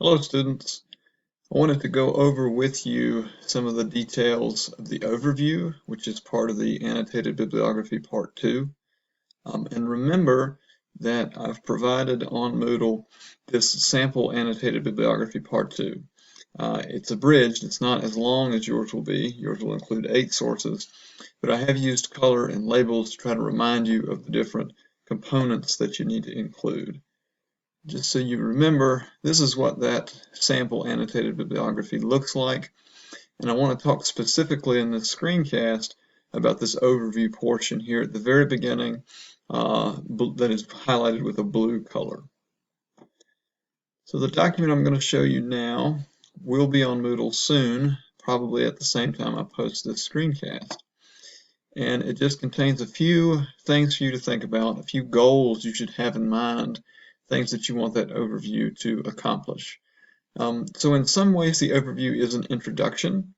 Hello students. I wanted to go over with you some of the details of the overview, which is part of the Annotated Bibliography Part 2. And remember that I've provided on Moodle this sample Annotated Bibliography Part 2. It's abridged, it's not as long as yours will be. Yours will include 8 sources, but I have used color and labels to try to remind you of the different components that you need to include. Just so you remember, this is what that sample annotated bibliography looks like. And I want to talk specifically in this screencast about this overview portion here at the very beginning that is highlighted with a blue color. So the document I'm going to show you now will be on Moodle soon, probably at the same time I post this screencast. And it just contains a few things for you to think about, a few goals you should have in mind, things that you want that overview to accomplish. So in some ways, the overview is an introduction.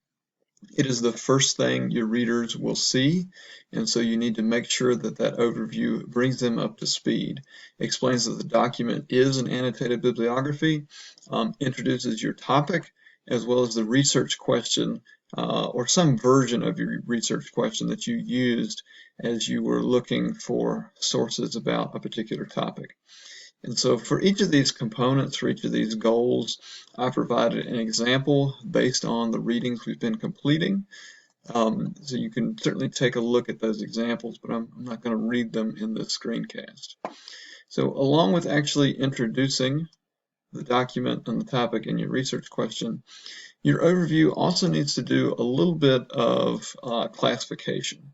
It is the first thing your readers will see, and so you need to make sure that that overview brings them up to speed, explains that the document is an annotated bibliography, introduces your topic, as well as the research question or some version of your research question that you used as you were looking for sources about a particular topic. And so for each of these components, for each of these goals, I provided an example based on the readings we've been completing. So you can certainly take a look at those examples, but I'm not going to read them in this screencast. So along with actually introducing the document and the topic in your research question, your overview also needs to do a little bit of classification.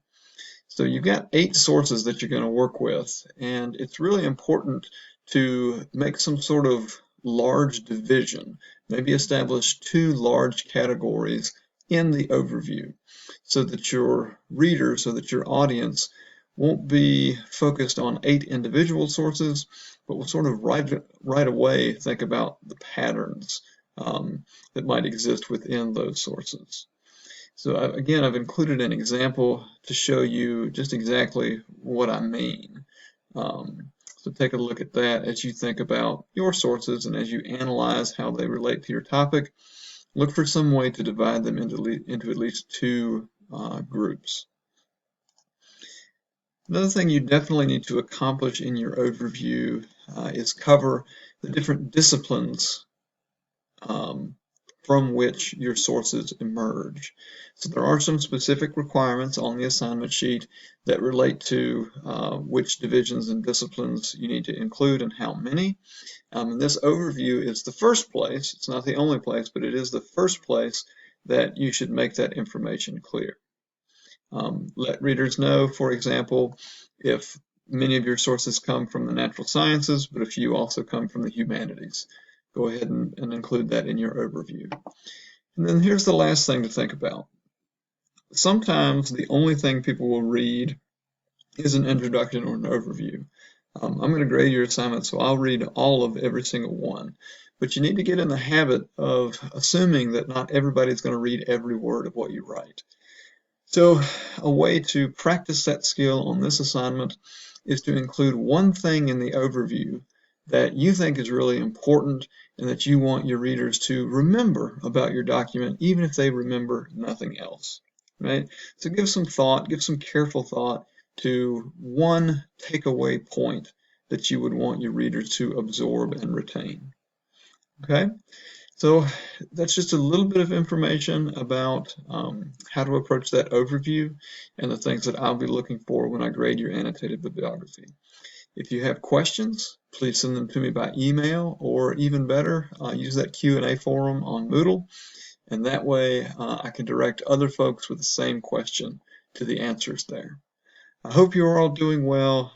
So you've got 8 sources that you're going to work with, and it's really important to make some sort of large division, maybe establish 2 large categories in the overview so that your readers, so that your audience won't be focused on 8 individual sources, but will sort of right away think about the patterns that might exist within those sources. So again, I've included an example to show you just exactly what I mean. So take a look at that as you think about your sources and as you analyze how they relate to your topic. Look for some way to divide them into at least 2 groups. Another thing you definitely need to accomplish in your overview is cover the different disciplines from which your sources emerge. So there are some specific requirements on the assignment sheet that relate to which divisions and disciplines you need to include and how many. And this overview is the first place, it's not the only place, but it is the first place that you should make that information clear. Let readers know, for example, if many of your sources come from the natural sciences, but a few also come from the humanities. Go ahead and include that in your overview. And then here's the last thing to think about. Sometimes the only thing people will read is an introduction or an overview. I'm going to grade your assignment, so I'll read all of every single one. But you need to get in the habit of assuming that not everybody's going to read every word of what you write. So a way to practice that skill on this assignment is to include one thing in the overview that you think is really important and that you want your readers to remember about your document, even if they remember nothing else, right? So give some thought, give some careful thought to one takeaway point that you would want your readers to absorb and retain, okay? So that's just a little bit of information about how to approach that overview and the things that I'll be looking for when I grade your annotated bibliography. If you have questions, please send them to me by email, or even better, use that Q&A forum on Moodle, and that way I can direct other folks with the same question to the answers there. I hope you are all doing well.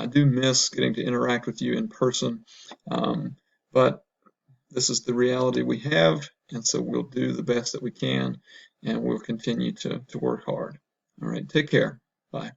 I do miss getting to interact with you in person, but this is the reality we have, and so we'll do the best that we can, and we'll continue to work hard. All right, take care. Bye.